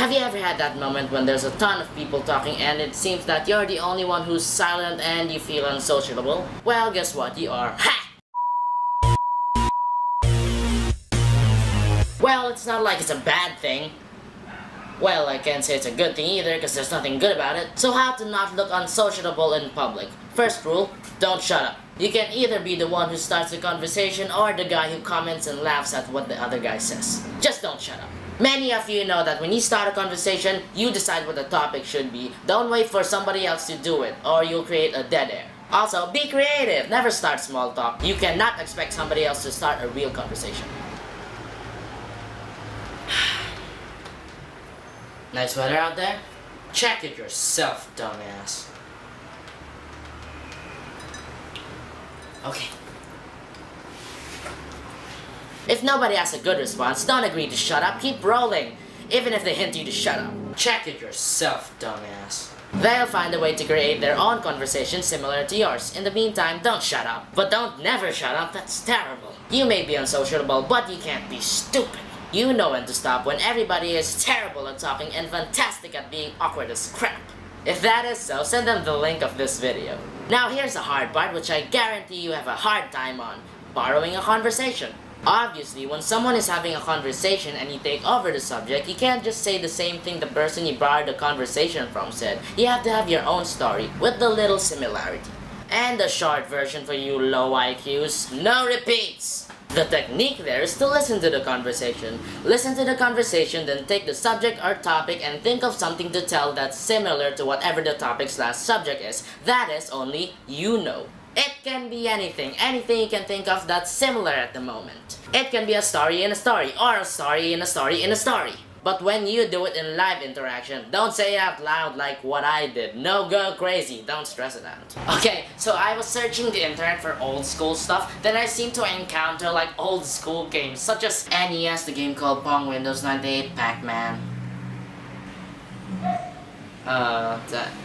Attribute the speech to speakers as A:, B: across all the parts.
A: Have you ever had that moment when there's a ton of people talking and it seems that you're the only one who's silent and you feel unsociable? Well, guess what? You are. Ha! Well, it's not like it's a bad thing. Well, I can't say it's a good thing either because there's nothing good about it. So how to not look unsociable in public? First rule, don't shut up. You can either be the one who starts the conversation or the guy who comments and laughs at what the other guy says. Just don't shut up. Many of you know that when you start a conversation, you decide what the topic should be. Don't wait for somebody else to do it or you'll create a dead air. Also, be creative. Never start small talk. You cannot expect somebody else to start a real conversation. Nice weather out there? Check it yourself, dumbass. Okay. If nobody has a good response, don't agree to shut up, keep rolling. Even if they hint you to shut up. Check it yourself, dumbass. They'll find a way to create their own conversation similar to yours. In the meantime, don't shut up. But don't never shut up, that's terrible. You may be unsociable, but you can't be stupid. You know when to stop when everybody is terrible at talking and fantastic at being awkward as crap. If that is so, send them the link of this video. Now here's the hard part which I guarantee you have a hard time on. Borrowing a conversation. Obviously, when someone is having a conversation and you take over the subject, you can't just say the same thing the person you borrowed the conversation from said. You have to have your own story with the little similarity. And the short version for you low IQs, no repeats! The technique there is to listen to the conversation. Listen to the conversation, then take the subject or topic and think of something to tell that's similar to whatever the topic/subject is. That is only you know. It can be anything you can think of that's similar at the moment. It can be a story in a story, or a story in a story in a story. But when you do it in live interaction, don't say it out loud like what I did. No, go crazy, don't stress it out. Okay, so I was searching the internet for old school stuff, then I seemed to encounter like old school games, such as NES, the game called Pong, Windows 98, Pac-Man.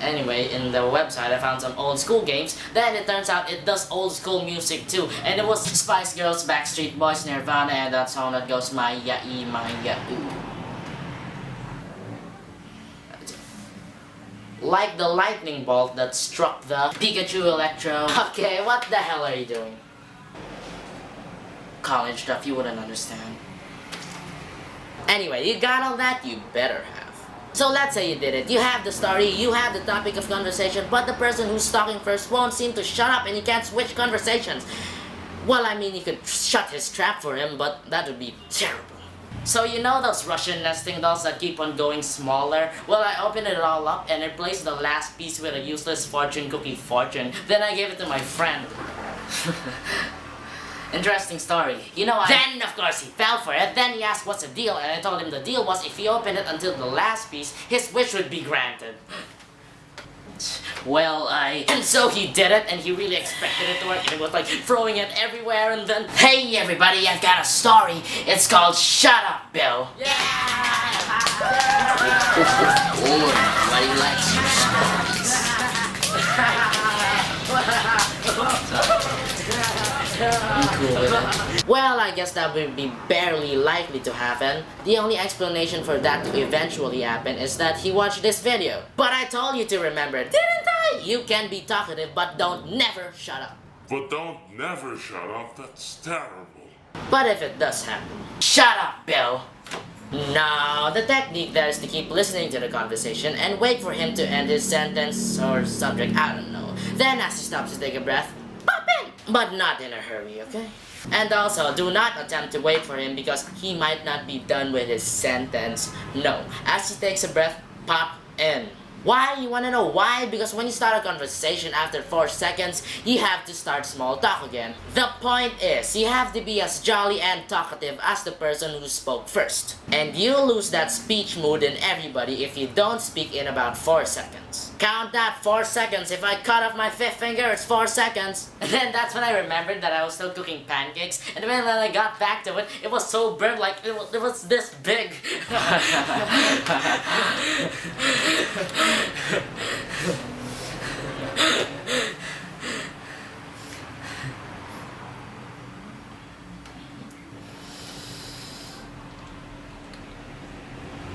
A: Anyway, in the website I found some old school games. Then it turns out it does old school music too. And it was Spice Girls, Backstreet Boys, Nirvana, and that song that goes My-ya-ee, My-ya-oo. Like the lightning bolt that struck the Pikachu Electro. Okay, what the hell are you doing? College stuff, you wouldn't understand. Anyway, you got all that? You better have. So let's say you did it. You have the story, you have the topic of conversation, but the person who's talking first won't seem to shut up and you can't switch conversations. Well, I mean, you could shut his trap for him, but that would be terrible. So you know those Russian nesting dolls that keep on going smaller? Well, I opened it all up and replaced the last piece with a useless fortune cookie fortune. Then I gave it to my friend. Interesting story. You know, Then, of course, he fell for it. Then he asked what's the deal, and I told him the deal was if he opened it until the last piece, his wish would be granted. Well, And so he did it, and he really expected it to work, and he was like throwing it everywhere, and then... Hey everybody, I've got a story. It's called Shut Up, Bill. Yeah! Nobody likes your stories. Cool with it. Well, I guess that would be barely likely to happen. The only explanation for that to eventually happen is that he watched this video. But I told you to remember, didn't I? You can be talkative, but don't never shut up.
B: But don't never shut up, that's terrible.
A: But if it does happen, shut up, Bill. No, the technique there is to keep listening to the conversation and wait for him to end his sentence or subject, I don't know. Then as he stops to take a breath, pop in! But not in a hurry, okay? And also, do not attempt to wait for him because he might not be done with his sentence. No, as he takes a breath, pop in. Why? You wanna know why? Because when you start a conversation after 4 seconds, you have to start small talk again. The point is, you have to be as jolly and talkative as the person who spoke first. And you'll lose that speech mood in everybody if you don't speak in about 4 seconds. Count that, 4 seconds. If I cut off my 5th finger, it's 4 seconds. And then that's when I remembered that I was still cooking pancakes. And when I got back to it, it was so burnt, like it was this big.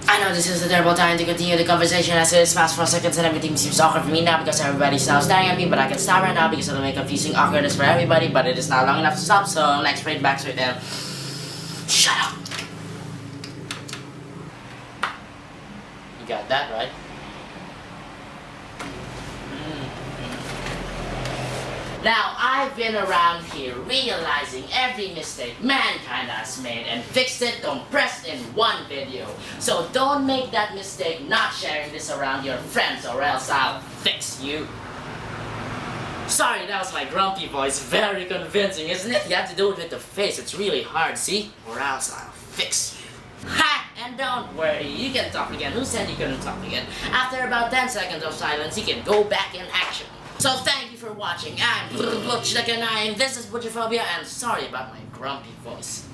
A: I know this is a terrible time to continue the conversation as it is past 4 seconds and everything seems awkward for me now because everybody's now staring at me, but I can stop right now because it'll make confusing awkwardness for everybody, but it is not long enough to stop, so next straight back straight down. Shut up. You got that right? Now, I've been around here realizing every mistake mankind has made and fixed it compressed in one video. So don't make that mistake not sharing this around your friends or else I'll fix you. Sorry, that was my grumpy voice. Very convincing, isn't it? You have to do it with the face. It's really hard, see? Or else I'll fix you. Ha! And don't worry, you can talk again. Who said you couldn't talk again? After about 10 seconds of silence, you can go back in action. So thank you for watching. I'm Butch the Canine. This is Butcherphobia, and sorry about my grumpy voice.